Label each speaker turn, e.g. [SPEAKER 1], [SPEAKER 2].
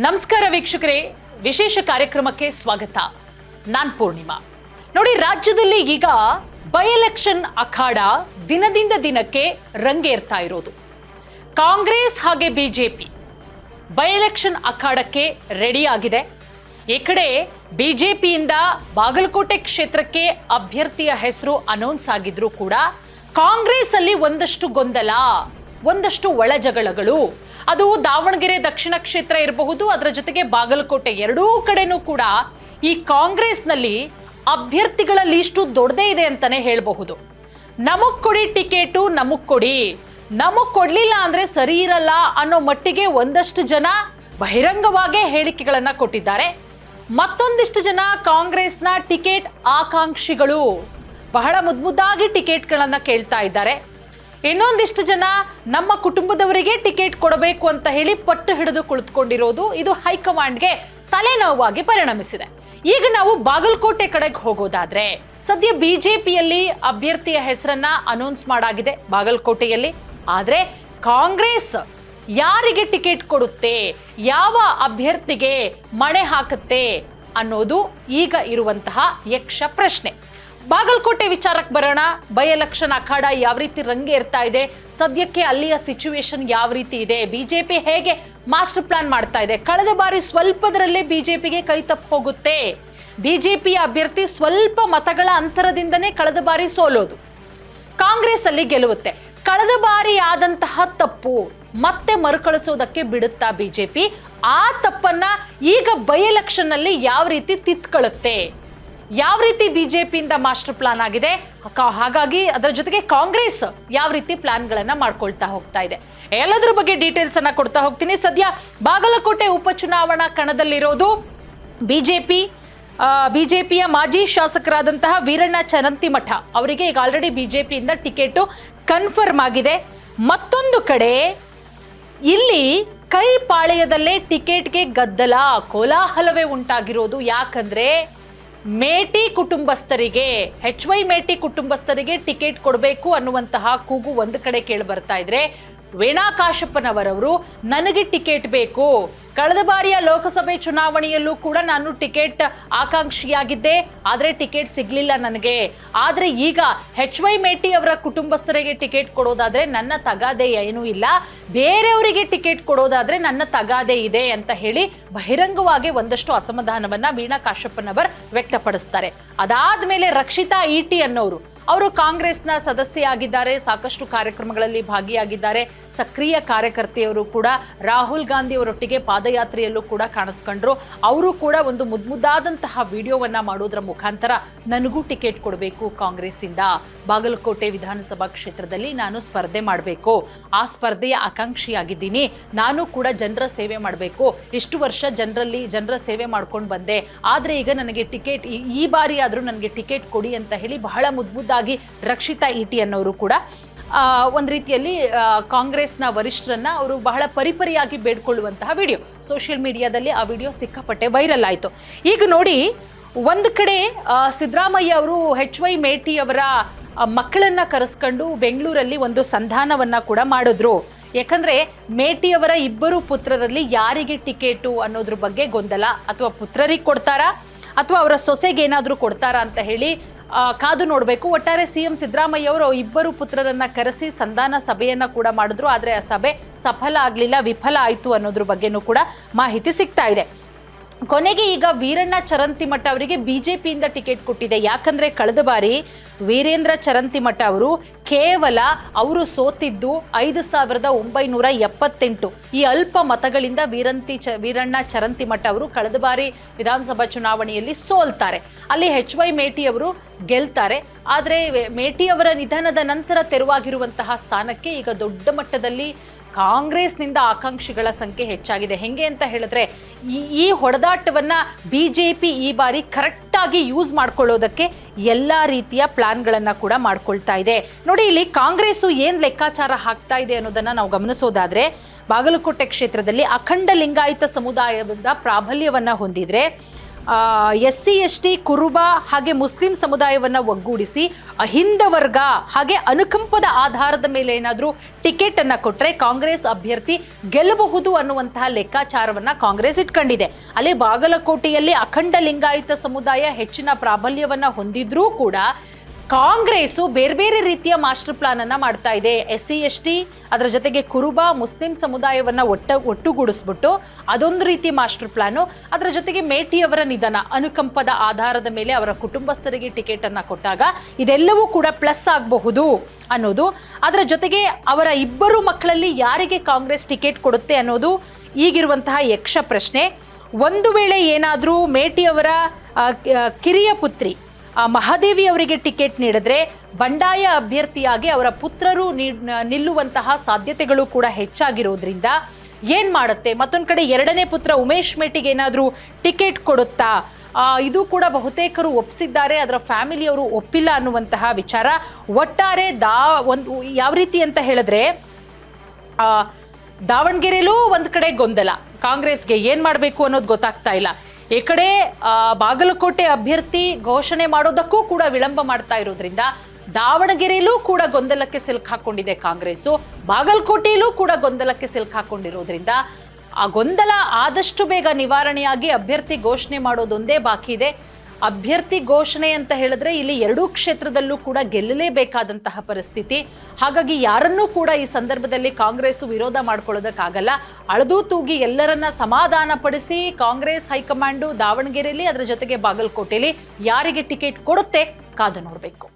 [SPEAKER 1] ನಮಸ್ಕಾರ ವೀಕ್ಷಕರೇ, ವಿಶೇಷ ಕಾರ್ಯಕ್ರಮಕ್ಕೆ ಸ್ವಾಗತ. ನಾನ್ ಪೂರ್ಣಿಮಾ. ನೋಡಿ, ರಾಜ್ಯದಲ್ಲಿ ಈಗ ಬೈ ಎಲೆಕ್ಷನ್ ಅಖಾಡ ದಿನದಿಂದ ದಿನಕ್ಕೆ ರಂಗೇರ್ತಾ ಇರೋದು. ಕಾಂಗ್ರೆಸ್ ಹಾಗೆ ಬಿಜೆಪಿ ಬೈ ಎಲೆಕ್ಷನ್ ಅಖಾಡಕ್ಕೆ ರೆಡಿ ಆಗಿದೆ. ಈ ಕಡೆ ಬಿಜೆಪಿಯಿಂದ ಬಾಗಲಕೋಟೆ ಕ್ಷೇತ್ರಕ್ಕೆ ಅಭ್ಯರ್ಥಿಯ ಹೆಸರು ಅನೌನ್ಸ್ ಆಗಿದ್ರು ಕೂಡ ಕಾಂಗ್ರೆಸ್ ಅಲ್ಲಿ ಒಂದಷ್ಟು ಗೊಂದಲ, ಒಂದಷ್ಟು ಒಳಜಗಳಗಳು. ಅದು ದಾವಣಗೆರೆ ದಕ್ಷಿಣ ಕ್ಷೇತ್ರ ಇರಬಹುದು, ಅದರ ಜೊತೆಗೆ ಬಾಗಲಕೋಟೆ, ಎರಡೂ ಕಡೆನೂ ಕೂಡ ಈ ಕಾಂಗ್ರೆಸ್ನಲ್ಲಿ ಅಭ್ಯರ್ಥಿಗಳ ಲೀಸ್ಟು ದೊಡ್ಡದೇ ಇದೆ ಅಂತಾನೆ ಹೇಳಬಹುದು. ನಮಗ್ ಕೊಡಿ ಟಿಕೆಟು, ನಮಗ್ ಕೊಡಿ, ನಮಗ್ ಕೊಡ್ಲಿಲ್ಲ ಅಂದ್ರೆ ಸರಿ ಇರಲ್ಲ ಅನ್ನೋ ಮಟ್ಟಿಗೆ ಒಂದಷ್ಟು ಜನ ಬಹಿರಂಗವಾಗೇ ಹೇಳಿಕೆಗಳನ್ನ ಕೊಟ್ಟಿದ್ದಾರೆ. ಮತ್ತೊಂದಿಷ್ಟು ಜನ ಕಾಂಗ್ರೆಸ್ನ ಟಿಕೆಟ್ ಆಕಾಂಕ್ಷಿಗಳು ಬಹಳ ಮುದ್ದಾಗಿ ಟಿಕೆಟ್ಗಳನ್ನ ಕೇಳ್ತಾ ಇದ್ದಾರೆ. ಇನ್ನೊಂದಿಷ್ಟು ಜನ ನಮ್ಮ ಕುಟುಂಬದವರಿಗೆ ಟಿಕೆಟ್ ಕೊಡಬೇಕು ಅಂತ ಹೇಳಿ ಪಟ್ಟು ಹಿಡಿದು ಕುಳಿತುಕೊಂಡಿರೋದು ಇದು ಹೈಕಮಾಂಡ್ಗೆ ತಲೆನೋವಾಗಿ ಪರಿಣಮಿಸಿದೆ. ಈಗ ನಾವು ಬಾಗಲಕೋಟೆ ಕಡೆಗೆ ಹೋಗೋದಾದ್ರೆ, ಸದ್ಯ ಬಿಜೆಪಿಯಲ್ಲಿ ಅಭ್ಯರ್ಥಿಯ ಹೆಸರನ್ನ ಅನೌನ್ಸ್ ಮಾಡಾಗಿದೆ ಬಾಗಲಕೋಟೆಯಲ್ಲಿ. ಆದ್ರೆ ಕಾಂಗ್ರೆಸ್ ಯಾರಿಗೆ ಟಿಕೆಟ್ ಕೊಡುತ್ತೆ, ಯಾವ ಅಭ್ಯರ್ಥಿಗೆ ಮಣೆ ಹಾಕುತ್ತೆ ಅನ್ನೋದು ಈಗ ಇರುವಂತಹ ಯಕ್ಷ ಪ್ರಶ್ನೆ. ಬಾಗಲಕೋಟೆ ವಿಚಾರಕ್ಕೆ ಬರೋಣ. ಬೈ ಎಲೆಕ್ಷನ್ ಅಖಾಡ ಯಾವ ರೀತಿ ರಂಗೇರ್ತಾ ಇದೆ, ಸದ್ಯಕ್ಕೆ ಅಲ್ಲಿಯ ಸಿಚುವೇಶನ್ ಯಾವ ರೀತಿ ಇದೆ, ಬಿಜೆಪಿ ಹೇಗೆ ಮಾಸ್ಟರ್ ಪ್ಲಾನ್ ಮಾಡ್ತಾ ಇದೆ. ಕಳೆದ ಬಾರಿ ಸ್ವಲ್ಪದರಲ್ಲೇ ಬಿಜೆಪಿಗೆ ಕೈ ತಪ್ಪು ಹೋಗುತ್ತೆ. ಬಿಜೆಪಿಯ ಅಭ್ಯರ್ಥಿ ಸ್ವಲ್ಪ ಮತಗಳ ಅಂತರದಿಂದನೇ ಕಳೆದ ಬಾರಿ ಸೋಲೋದು, ಕಾಂಗ್ರೆಸ್ ಅಲ್ಲಿ ಗೆಲ್ಲುತ್ತೆ. ಕಳೆದ ಬಾರಿ ಆದಂತಹ ತಪ್ಪು ಮತ್ತೆ ಮರುಕಳಿಸೋದಕ್ಕೆ ಬಿಡುತ್ತಾ ಬಿಜೆಪಿ? ಆ ತಪ್ಪನ್ನ ಈಗ ಬೈ ಎಲೆಕ್ಷನ್ ನಲ್ಲಿ ಯಾವ ರೀತಿ ತಿತ್ಕೊಳ್ಳುತ್ತೆ, ಯಾವ ರೀತಿ ಬಿಜೆಪಿಯಿಂದ ಮಾಸ್ಟರ್ ಪ್ಲಾನ್ ಆಗಿದೆ, ಹಾಗಾಗಿ ಅದರ ಜೊತೆಗೆ ಕಾಂಗ್ರೆಸ್ ಯಾವ ರೀತಿ ಪ್ಲಾನ್ಗಳನ್ನ ಮಾಡ್ಕೊಳ್ತಾ ಹೋಗ್ತಾ ಇದೆ, ಎಲ್ಲದರ ಬಗ್ಗೆ ಡೀಟೇಲ್ಸ್ ಅನ್ನ ಕೊಡ್ತಾ ಹೋಗ್ತೀನಿ. ಸದ್ಯ ಬಾಗಲಕೋಟೆ ಉಪಚುನಾವಣಾ ಕಣದಲ್ಲಿರೋದು ಬಿಜೆಪಿಯ ಮಾಜಿ ಶಾಸಕರಾದಂತಹ ವೀರಣ್ಣ ಚರಂತಿಮಠ ಅವರಿಗೆ ಈಗ ಆಲ್ರೆಡಿ ಬಿಜೆಪಿಯಿಂದ ಟಿಕೆಟ್ ಕನ್ಫರ್ಮ್ ಆಗಿದೆ. ಮತ್ತೊಂದು ಕಡೆ ಇಲ್ಲಿ ಕೈ ಪಾಳ್ಯದಲ್ಲೇ ಟಿಕೆಟ್ಗೆ ಗದ್ದಲ, ಕೋಲಾಹಲವೇ ಉಂಟಾಗಿರೋದು. ಯಾಕಂದ್ರೆ ಮೇಟಿ ಕುಟುಂಬಸ್ಥರಿಗೆ, HY ಮೇಟಿ ಕುಟುಂಬಸ್ಥರಿಗೆ ಟಿಕೆಟ್ ಕೊಡಬೇಕು ಅನ್ನುವಂತಹ ಕೂಗು ಒಂದು ಕಡೆ ಕೇಳಿ ಬರ್ತಾ ಇದ್ರೆ, ವೀಣಾ ಕಾಶಪ್ಪನವರವರು ನನಗೆ ಟಿಕೆಟ್ ಬೇಕು, ಕಳೆದ ಬಾರಿಯ ಲೋಕಸಭೆ ಚುನಾವಣೆಯಲ್ಲೂ ಕೂಡ ನಾನು ಟಿಕೆಟ್ ಆಕಾಂಕ್ಷಿಯಾಗಿದ್ದೆ, ಆದ್ರೆ ಟಿಕೆಟ್ ಸಿಗ್ಲಿಲ್ಲ ನನಗೆ. ಆದ್ರೆ ಈಗ HY ಮೇಟಿ ಅವರ ಕುಟುಂಬಸ್ಥರಿಗೆ ಟಿಕೆಟ್ ಕೊಡೋದಾದ್ರೆ ನನ್ನ ತಗಾದೆ ಏನೂ ಇಲ್ಲ, ಬೇರೆಯವರಿಗೆ ಟಿಕೆಟ್ ಕೊಡೋದಾದ್ರೆ ನನ್ನ ತಗಾದೆ ಇದೆ ಅಂತ ಹೇಳಿ ಬಹಿರಂಗವಾಗಿ ಒಂದಷ್ಟು ಅಸಮಾಧಾನವನ್ನ ವೀಣಾ ಕಾಶಪ್ಪನವರ್ ವ್ಯಕ್ತಪಡಿಸ್ತಾರೆ. ಅದಾದ್ಮೇಲೆ ರಕ್ಷಿತಾ ಈಟಿ ಅನ್ನೋರು, ಅವರು ಕಾಂಗ್ರೆಸ್ನ ಸದಸ್ಯೆಯಾಗಿದ್ದಾರೆ, ಸಾಕಷ್ಟು ಕಾರ್ಯಕ್ರಮಗಳಲ್ಲಿ ಭಾಗಿಯಾಗಿದ್ದಾರೆ, ಸಕ್ರಿಯ ಕಾರ್ಯಕರ್ತೆಯವರು ಕೂಡ. ರಾಹುಲ್ ಗಾಂಧಿ ಅವರೊಟ್ಟಿಗೆ ಪಾದಯಾತ್ರೆಯಲ್ಲೂ ಕೂಡ ಕಾಣಿಸ್ಕೊಂಡ್ರು. ಅವರು ಕೂಡ ಒಂದು ಮುದ್ದಾದಂತಹ ವಿಡಿಯೋವನ್ನ ಮಾಡೋದ್ರ ಮುಖಾಂತರ ನನಗೂ ಟಿಕೆಟ್ ಕೊಡಬೇಕು ಕಾಂಗ್ರೆಸ್ ಇಂದ, ಬಾಗಲಕೋಟೆ ವಿಧಾನಸಭಾ ಕ್ಷೇತ್ರದಲ್ಲಿ ನಾನು ಸ್ಪರ್ಧೆ ಮಾಡಬೇಕು, ಆ ಸ್ಪರ್ಧೆಯ ಆಕಾಂಕ್ಷಿಯಾಗಿದ್ದೀನಿ, ನಾನು ಕೂಡ ಜನರ ಸೇವೆ ಮಾಡಬೇಕು, ಇಷ್ಟು ವರ್ಷ ಜನರ ಸೇವೆ ಮಾಡ್ಕೊಂಡು ಬಂದೆ, ಆದ್ರೆ ಈಗ ನನಗೆ ಟಿಕೆಟ್ ಈ ಬಾರಿ ಆದ್ರೂ ನನಗೆ ಟಿಕೆಟ್ ಕೊಡಿ ಅಂತ ಹೇಳಿ ಬಹಳ ಮುದ್ದಾಗಿ ರಕ್ಷಿತಾ ಈಟಿ ಅನ್ನೋರು ಕೂಡ ಒಂದು ರೀತಿಯಲ್ಲಿ ಕಾಂಗ್ರೆಸ್ನ ವರಿಷ್ಠರನ್ನ ಅವರು ಬಹಳ ಪರಿಪರಿಯಾಗಿ ಬೇಡ್ಕೊಳ್ಳುವಂತಹ ವಿಡಿಯೋ ಸೋಷಿಯಲ್ ಮೀಡಿಯಾದಲ್ಲಿ ಆ ವಿಡಿಯೋ ಸಿಕ್ಕಾಪಟ್ಟೆ ವೈರಲ್ ಆಯಿತು. ಈಗ ನೋಡಿ, ಒಂದು ಕಡೆ ಸಿದ್ದರಾಮಯ್ಯ ಅವರು HY ಮೇಟಿ ಅವರ ಮಕ್ಕಳನ್ನ ಕರೆಸ್ಕೊಂಡು ಬೆಂಗಳೂರಲ್ಲಿ ಒಂದು ಸಂಧಾನವನ್ನ ಕೂಡ ಮಾಡಿದ್ರು. ಯಾಕಂದ್ರೆ ಮೇಟಿಯವರ ಇಬ್ಬರು ಪುತ್ರರಲ್ಲಿ ಯಾರಿಗೆ ಟಿಕೆಟು ಅನ್ನೋದ್ರ ಬಗ್ಗೆ ಗೊಂದಲ, ಅಥವಾ ಪುತ್ರರಿಗೆ ಕೊಡ್ತಾರಾ ಅಥವಾ ಅವರ ಸೊಸೆಗೆ ಏನಾದರೂ ಕೊಡ್ತಾರಾ ಅಂತ ಹೇಳಿ ಕಾದು ನೋಡಬೇಕು. ಒಟ್ಟಾರೆ CM ಸಿದ್ದರಾಮಯ್ಯ ಅವರು ಇಬ್ಬರು ಪುತ್ರರನ್ನ ಕರೆಸಿ ಸಂಧಾನ ಸಭೆಯನ್ನ ಕೂಡ ಮಾಡಿದ್ರು. ಆದ್ರೆ ಆ ಸಭೆ ಸಫಲ ಆಗ್ಲಿಲ್ಲ, ವಿಫಲ ಆಯ್ತು ಅನ್ನೋದ್ರ ಬಗ್ಗೆನೂ ಕೂಡ ಮಾಹಿತಿ ಸಿಗ್ತಾ ಇದೆ. ಕೊನೆಗೆ ಈಗ ವೀರಣ್ಣ ಚರಂತಿಮಠ ಅವರಿಗೆ ಬಿಜೆಪಿಯಿಂದ ಟಿಕೆಟ್ ಕೊಟ್ಟಿದೆ. ಯಾಕಂದ್ರೆ ಕಳೆದ ಬಾರಿ ವೀರೇಂದ್ರ ಚರಂತಿಮಠ ಅವರು ಕೇವಲ ಅವರು ಸೋತಿದ್ದು 5,978 ಈ ಅಲ್ಪ ಮತಗಳಿಂದ ವೀರಣ್ಣ ಚರಂತಿಮಠ ಅವರು ಕಳೆದ ಬಾರಿ ವಿಧಾನಸಭಾ ಚುನಾವಣೆಯಲ್ಲಿ ಸೋಲ್ತಾರೆ. ಅಲ್ಲಿ HY ಮೇಟಿ ಅವರು ಗೆಲ್ತಾರೆ. ಆದ್ರೆ ಮೇಟಿ ಅವರ ನಿಧನದ ನಂತರ ತೆರವಾಗಿರುವಂತಹ ಸ್ಥಾನಕ್ಕೆ ಈಗ ದೊಡ್ಡ ಮಟ್ಟದಲ್ಲಿ ಕಾಂಗ್ರೆಸ್ನಿಂದ ಆಕಾಂಕ್ಷಿಗಳ ಸಂಖ್ಯೆ ಹೆಚ್ಚಾಗಿದೆ. ಹೆಂಗೆ ಅಂತ ಹೇಳಿದ್ರೆ, ಈ ಹೊಡೆದಾಟವನ್ನ ಬಿಜೆಪಿ ಈ ಬಾರಿ ಕರೆಕ್ಟ್ ಆಗಿ ಯೂಸ್ ಮಾಡ್ಕೊಳ್ಳೋದಕ್ಕೆ ಎಲ್ಲಾ ರೀತಿಯ ಪ್ಲಾನ್ಗಳನ್ನ ಕೂಡ ಮಾಡ್ಕೊಳ್ತಾ ಇದೆ. ನೋಡಿ, ಇಲ್ಲಿ ಕಾಂಗ್ರೆಸ್ ಏನ್ ಲೆಕ್ಕಾಚಾರ ಹಾಕ್ತಾ ಇದೆ ಅನ್ನೋದನ್ನ ನಾವು ಗಮನಿಸೋದಾದ್ರೆ, ಬಾಗಲಕೋಟೆ ಕ್ಷೇತ್ರದಲ್ಲಿ ಅಖಂಡ ಲಿಂಗಾಯತ ಸಮುದಾಯದಿಂದ ಪ್ರಾಬಲ್ಯವನ್ನ ಹೊಂದಿದ್ರೆ SC ST ಕುರುಬ ಹಾಗೆ ಮುಸ್ಲಿಂ ಸಮುದಾಯವನ್ನು ಒಗ್ಗೂಡಿಸಿ ಅಹಿಂದ ವರ್ಗ ಹಾಗೆ ಅನುಕಂಪದ ಆಧಾರದ ಮೇಲೆ ಏನಾದರೂ ಟಿಕೆಟ್ ಅನ್ನ ಕೊಟ್ಟರೆ ಕಾಂಗ್ರೆಸ್ ಅಭ್ಯರ್ಥಿ ಗೆಲ್ಲಬಹುದು ಅನ್ನುವಂತಹ ಲೆಕ್ಕಾಚಾರವನ್ನ ಕಾಂಗ್ರೆಸ್ ಇಟ್ಕೊಂಡಿದೆ. ಅಲ್ಲಿ ಬಾಗಲಕೋಟೆಯಲ್ಲಿ ಅಖಂಡ ಲಿಂಗಾಯತ ಸಮುದಾಯ ಹೆಚ್ಚಿನ ಪ್ರಾಬಲ್ಯವನ್ನ ಹೊಂದಿದ್ರೂ ಕೂಡ ಕಾಂಗ್ರೆಸ್ಸು ಬೇರೆ ಬೇರೆ ರೀತಿಯ ಮಾಸ್ಟರ್ ಪ್ಲಾನ್ ಅನ್ನ ಮಾಡ್ತಾ ಇದೆ. SC ST ಅದರ ಜೊತೆಗೆ ಕುರುಬ ಮುಸ್ಲಿಂ ಸಮುದಾಯವನ್ನ ಒಟ್ಟುಗೂಡಿಸ್ಬಿಟ್ಟು ಅದೊಂದು ರೀತಿ ಮಾಸ್ಟರ್ ಪ್ಲಾನು, ಅದರ ಜೊತೆಗೆ ಮೇಟಿಯವರ ನಿಧನ ಅನುಕಂಪದ ಆಧಾರದ ಮೇಲೆ ಅವರ ಕುಟುಂಬಸ್ಥರಿಗೆ ಟಿಕೆಟ್ ಅನ್ನ ಕೊಟ್ಟಾಗ ಇದೆಲ್ಲವೂ ಕೂಡ ಪ್ಲಸ್ ಆಗಬಹುದು ಅನ್ನೋದು. ಅದರ ಜೊತೆಗೆ ಅವರ ಇಬ್ಬರು ಮಕ್ಕಳಲ್ಲಿ ಯಾರಿಗೆ ಕಾಂಗ್ರೆಸ್ ಟಿಕೆಟ್ ಕೊಡುತ್ತೆ ಅನ್ನೋದು ಈಗಿರುವಂತಹ ಯಕ್ಷ ಪ್ರಶ್ನೆ. ಒಂದು ವೇಳೆ ಏನಾದರೂ ಮೇಟಿಯವರ ಕಿರಿಯ ಪುತ್ರಿ ಮಹಾದೇವಿ ಅವರಿಗೆ ಟಿಕೆಟ್ ನೀಡಿದ್ರೆ ಬಂಡಾಯ ಅಭ್ಯರ್ಥಿಯಾಗಿ ಅವರ ಪುತ್ರರು ನಿಲ್ಲುವಂತಹ ಸಾಧ್ಯತೆಗಳು ಕೂಡ ಹೆಚ್ಚಾಗಿರೋದ್ರಿಂದ ಏನ್ ಮಾಡುತ್ತೆ, ಮತ್ತೊಂದು ಕಡೆ ಎರಡನೇ ಪುತ್ರ ಉಮೇಶ್ ಮೇಟಿಗೆ ಏನಾದರೂ ಟಿಕೆಟ್ ಕೊಡುತ್ತಾ, ಇದು ಕೂಡ ಬಹುತೇಕರು ಒಪ್ಪಿಸಿದ್ದಾರೆ, ಅದರ ಫ್ಯಾಮಿಲಿಯವರು ಒಪ್ಪಿಲ್ಲ ಅನ್ನುವಂತಹ ವಿಚಾರ. ಒಟ್ಟಾರೆ ಯಾವ ರೀತಿ ಅಂತ ಹೇಳಿದ್ರೆ ದಾವಣಗೆರೆಯಲ್ಲೂ ಒಂದು ಕಡೆ ಗೊಂದಲ, ಕಾಂಗ್ರೆಸ್ಗೆ ಏನ್ ಮಾಡಬೇಕು ಅನ್ನೋದು ಗೊತ್ತಾಗ್ತಾ ಇಲ್ಲ. ಈ ಕಡೆ ಬಾಗಲಕೋಟೆ ಅಭ್ಯರ್ಥಿ ಘೋಷಣೆ ಮಾಡೋದಕ್ಕೂ ಕೂಡ ವಿಳಂಬ ಮಾಡ್ತಾ ಇರೋದ್ರಿಂದ ದಾವಣಗೆರೆಯಲ್ಲೂ ಕೂಡ ಗೊಂದಲಕ್ಕೆ ಸಿಲುಕಾಕೊಂಡಿದೆ ಕಾಂಗ್ರೆಸ್ಸು, ಬಾಗಲಕೋಟೆಯಲ್ಲೂ ಕೂಡ ಗೊಂದಲಕ್ಕೆ ಸಿಲುಕಾಕೊಂಡಿರೋದ್ರಿಂದ ಆ ಗೊಂದಲ ಆದಷ್ಟು ಬೇಗ ನಿವಾರಣೆಯಾಗಿ ಅಭ್ಯರ್ಥಿ ಘೋಷಣೆ ಮಾಡೋದೊಂದೇ ಬಾಕಿ ಇದೆ. ಅಭ್ಯರ್ಥಿ ಘೋಷಣೆ ಅಂತ ಹೇಳಿದ್ರೆ ಇಲ್ಲಿ ಎರಡೂ ಕ್ಷೇತ್ರದಲ್ಲೂ ಕೂಡ ಗೆಲ್ಲಲೇಬೇಕಾದಂತಹ ಪರಿಸ್ಥಿತಿ. ಹಾಗಾಗಿ ಯಾರನ್ನೂ ಕೂಡ ಈ ಸಂದರ್ಭದಲ್ಲಿ ಕಾಂಗ್ರೆಸ್ ವಿರೋಧ ಮಾಡ್ಕೊಳ್ಳೋದಕ್ಕಾಗಲ್ಲ. ಅಳದು ತೂಗಿ ಎಲ್ಲರನ್ನ ಸಮಾಧಾನ ಪಡಿಸಿ ಕಾಂಗ್ರೆಸ್ ಹೈಕಮಾಂಡು ದಾವಣಗೆರೆಯಲ್ಲಿ ಅದರ ಜೊತೆಗೆ ಬಾಗಲಕೋಟೆಯಲ್ಲಿ ಯಾರಿಗೆ ಟಿಕೆಟ್ ಕೊಡುತ್ತೆ ಕಾದು ನೋಡಬೇಕು.